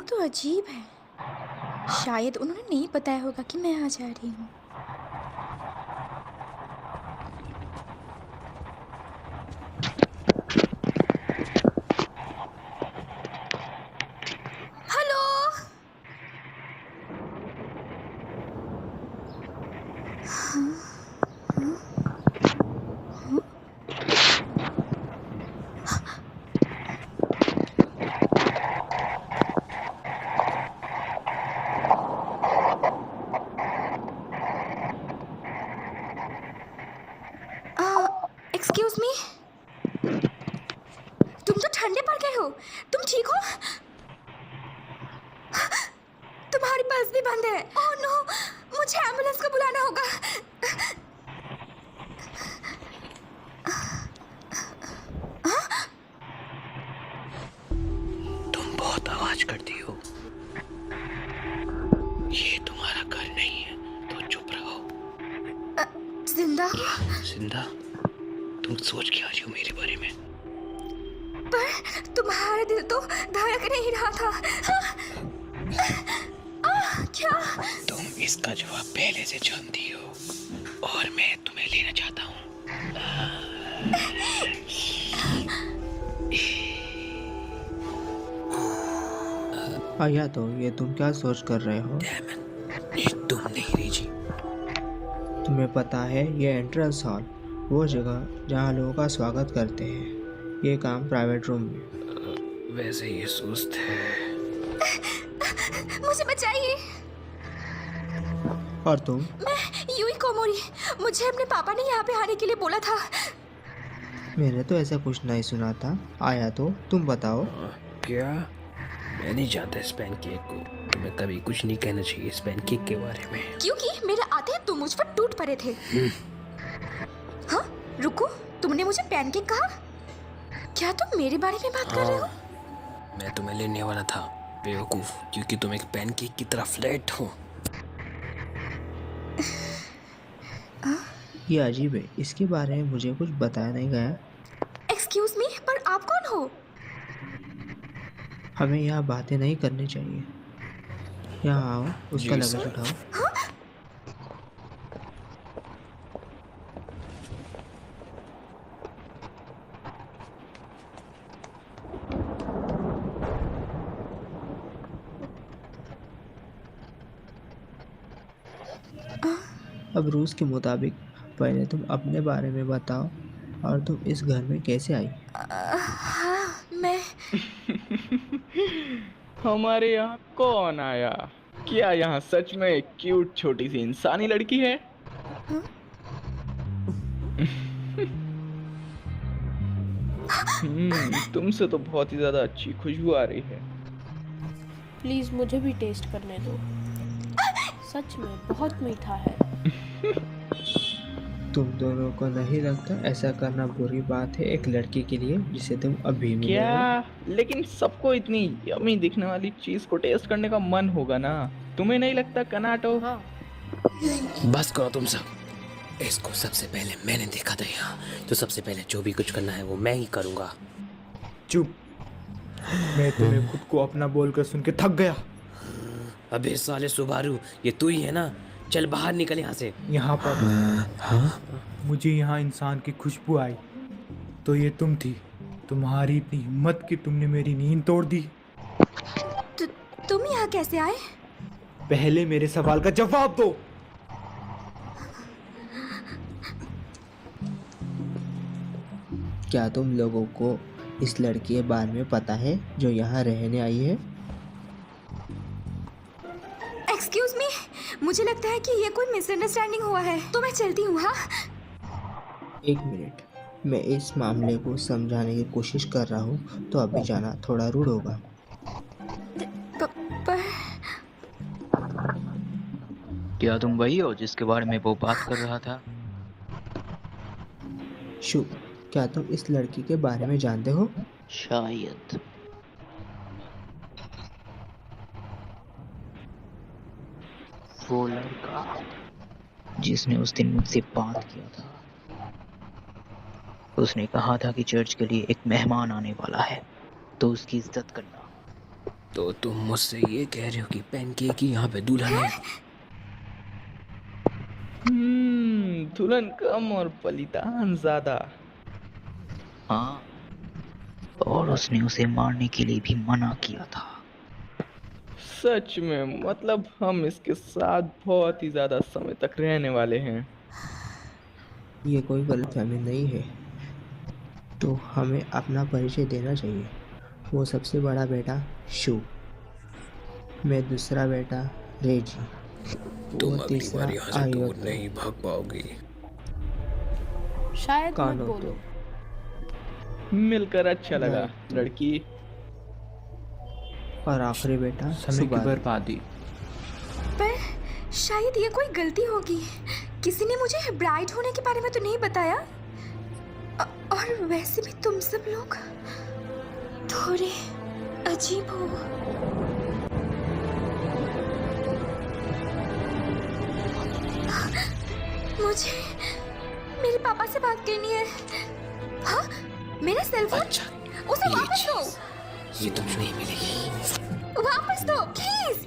तो अजीब है। शायद उन्होंने नहीं बताया होगा कि मैं आ जा रही हूँ। हेलो। एक्सक्यूज मी, तुम तो ठंडे पड़ गए हो। तुम ठीक हो? तुम्हारी बस भी बंद है। ओह नो, मुझे एम्बुलेंस को बुलाना होगा। तुम बहुत आवाज करती हो। ये तुम्हारा घर नहीं है, तो चुप रहो। जिंदा? जिंदा? तुम सोच क्या रही हो मेरे बारे में? पर तुम्हारा दिल तो धड़क नहीं रहा था। क्या? तुम इसका जवाब पहले से जानती हो और मैं तुम्हें लेना चाहता हूँ। या तो ये तुम क्या सोच कर रहे हो? ये तुम नहीं रीजी। तुम्हें पता है ये एंट्रेंस हॉल, वो जगह जहाँ लोगों का स्वागत करते हैं। ये काम प्राइवेट रूम में। वैसे ये सुस्त है। मुझे बचाइए। और तुम? मैं यूई कोमोरी। मुझे अपने पापा ने यहाँ पे आने के लिए बोला था। मैंने तो ऐसा कुछ नहीं सुना था। आया तो तुम बताओ। क्या? मैं नहीं जानता इस पैनकेक को। तुम्हें कभी कुछ नहीं कहना चाहिए इस पैनकेक के बारे में, क्योंकि मेरे आते ही तुम मुझ पर टूट पड़े थे। हाँ, रुको, तुमने मुझे पैनकेक कहा? क्या तुम मेरे बारे में बात कर रहे हो? मैं तुम्हें लेने वाला था बेवकूफ, क्योंकि तुम एक पैनकेक की तरह फ्लैट हो। ये अजीब है, इसके बारे में मुझे कुछ बताया नहीं गया। एक्सक्यूज मी, पर आप कौन हो? हमें यहाँ बातें नहीं करनी चाहिए। यहाँ आओ, उसका जी लगेज सर। उठाओ। अब रूल्स के मुताबिक पहले तुम अपने बारे में बताओ और तुम इस घर में कैसे आई? हाँ, मैं हमारे यहाँ कौन आया? क्या यहाँ सच में एक क्यूट छोटी सी इंसानी लड़की है? तुमसे तो बहुत ही ज्यादा अच्छी खुशबू आ रही है। प्लीज़ मुझे भी टेस्ट करने दो। सच में बहुत मीठा है। तुम दोनों को नहीं लगता ऐसा करना बुरी बात है एक लड़की के लिए जिसे तुम अभी मिले हो? क्या? लेकिन सबको इतनी यम्मी दिखने वाली चीज को टेस्ट करने का मन होगा ना? तुम्हें नहीं लगता कनाटो? हाँ, बस करो तुम सब। इसको सबसे पहले मैंने देखा था यहाँ, तो सबसे पहले जो भी कुछ करना है वो मैं ही करूँगा। चुप। मैं तुम्हें खुद को अपना बोलकर सुन के थक गया। अबे साले सुबारू, ये तू ही है ना? चल बाहर निकल यहाँ से। यहाँ पर मुझे यहाँ इंसान की खुशबू आई, तो ये तुम थी। तुम्हारी इतनी हिम्मत कि तुमने मेरी नींद तोड़ दी। तुम यहाँ कैसे आए? पहले मेरे सवाल का जवाब दो। क्या तुम लोगों को इस लड़की के बारे में पता है जो यहाँ रहने आई है? एक्सक्यूज मी, मुझे लगता है कि ये कोई मिसअंडरस्टैंडिंग हुआ है, तो मैं चलती हूँ। हाँ, एक मिनट, मैं इस मामले को समझाने की कोशिश कर रहा हूँ, तो अभी जाना थोड़ा रूड होगा। पर क्या तुम वही हो जिसके बारे में वो बात कर रहा था? शु, क्या तुम इस लड़की के बारे में जानते हो? शायद। वो लड़का जिसने उस दिन मुझसे बात किया था, उसने कहा था कि चर्च के लिए एक मेहमान आने वाला है, तो उसकी इज्जत करना। तो तुम मुझसे ये कह रहे हो कि पैनकेक ही यहाँ पे दुल्हन है? दुल्हन कम और बलिदान ज्यादा। हाँ, और उसने उसे मारने के लिए भी मना किया था। सच में, मतलब हम इसके साथ बहुत ही ज्यादा समय तक रहने वाले हैं। ये कोई गलतफहमी नहीं है, तो हमें अपना परिचय देना चाहिए। वो सबसे बड़ा बेटा शू, मैं दूसरा बेटा रेजी, तुम वो अगली तीसरा बार यहाँ से दूर आयोतो। नहीं भाग पाओगी। शायद मत कानो बोलो। तो मिलकर अच्छा लगा राइट। लड़की। और आखिरी बेटा समय की सुबारू। बर्बादी। पर शायद ये कोई गलती होगी, किसी ने मुझे ब्राइड होने के बारे में तो नहीं बताया। और वैसे भी तुम सब लोग थोड़े अजीब हो। मुझे मेरे पापा से बात करनी है। हाँ, मेरा सेल फोन, अच्छा, उसे ये वापस दो। चीज ये तुम्हें नहीं मिलेगी। वापस दो प्लीज।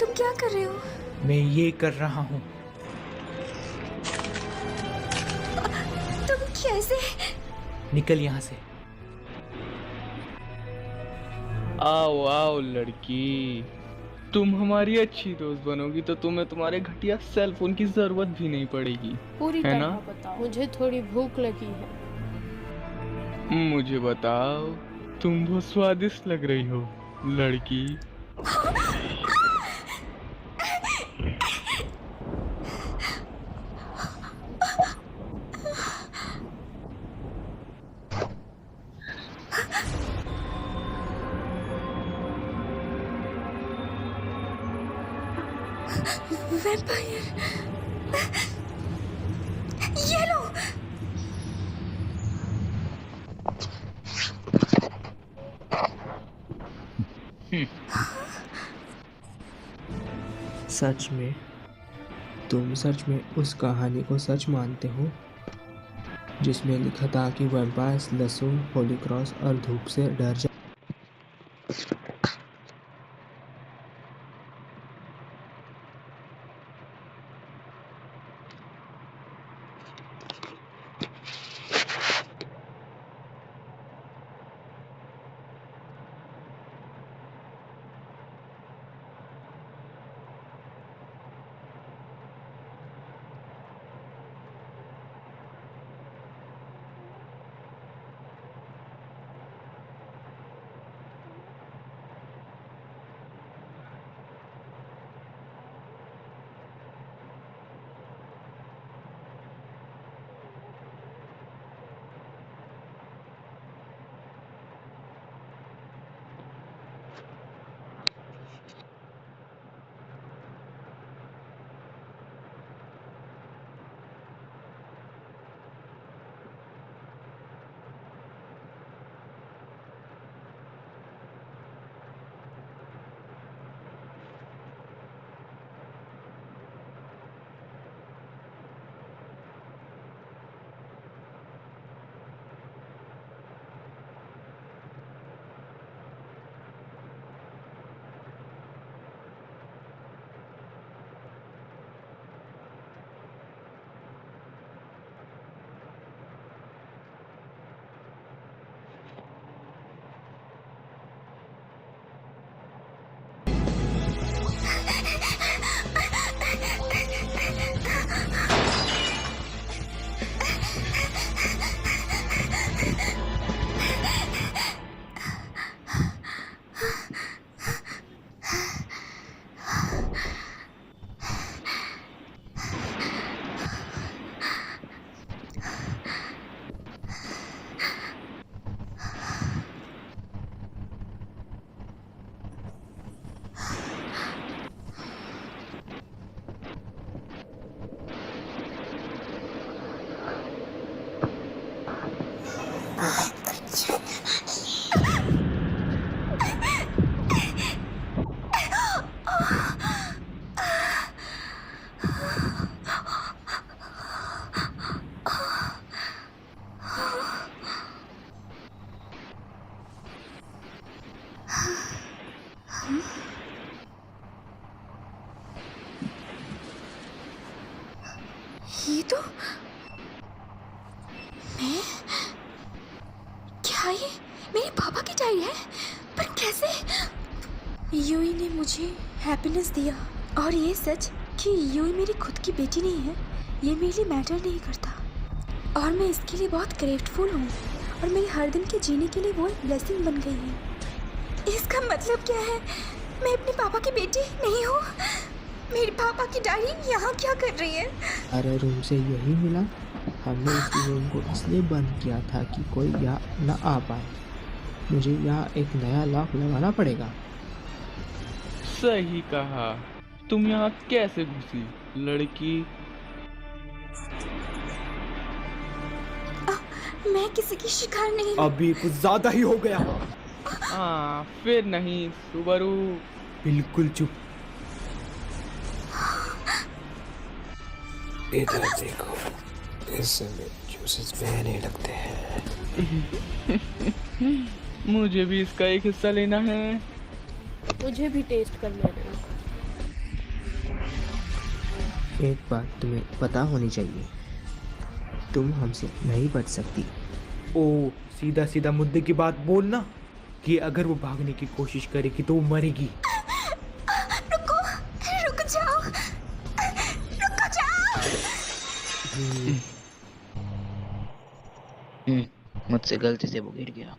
तुम क्या कर रहे हो? मैं ये कर रहा हूँ। तुम कैसे? निकल यहाँ से। आओ आओ लड़की, तुम हमारी अच्छी दोस्त बनोगी तो तुम्हें तुम्हारे घटिया सेल फोन की जरूरत भी नहीं पड़ेगी। पूरी है तरह ना? बताओ, मुझे थोड़ी भूख लगी है। मुझे बताओ, तुम बहुत स्वादिष्ट लग रही हो लड़की। वैम्पायर, ये लो। सच में, तुम सच में उस कहानी को सच मानते हो जिसमें लिखा था कि वैम्पायर्स लहसुन, होली क्रॉस और धूप से डर जा मेरे पापा की डायरी है, पर कैसे? यूई ने मुझे हैप्पीनेस दिया, और ये सच कि यूई मेरी खुद की बेटी नहीं है, ये मेरे लिए मैटर नहीं करता, और मैं इसके लिए बहुत ग्रेटफुल हूँ, और मेरे हर दिन के जीने के लिए वो एक ब्लेसिंग बन गई है। इसका मतलब क्या है? मैं अपने पापा की बेटी नहीं हूँ? मेरे पापा की डायरी यहाँ क्या कर रही है? अरे रूम से यही मिला। हमने इस रूम को इसलिए बंद किया था कि कोई यहाँ न आ पाए। मुझे यहाँ एक नया लॉक लगाना पड़ेगा। सही कहा। तुम यहाँ कैसे घुसी लड़की? मैं किसी की शिकार नहीं। अभी कुछ ज्यादा ही हो गया। हाँ फिर नहीं सुबारू। बिल्कुल चुप। इधर देखो, इससे जूसेस बहने लगते हैं। मुझे भी इसका एक हिस्सा लेना है। मुझे भी टेस्ट करने दो। एक बात तुम्हें पता होनी चाहिए, तुम हमसे नहीं बच सकती। ओ सीधा सीधा मुद्दे की बात बोलना कि अगर वो भागने की कोशिश करेगी तो वो मरेगी। रुको, रुक जाओ, रुक जाओ। मुझसे गलती से वो गिर गया।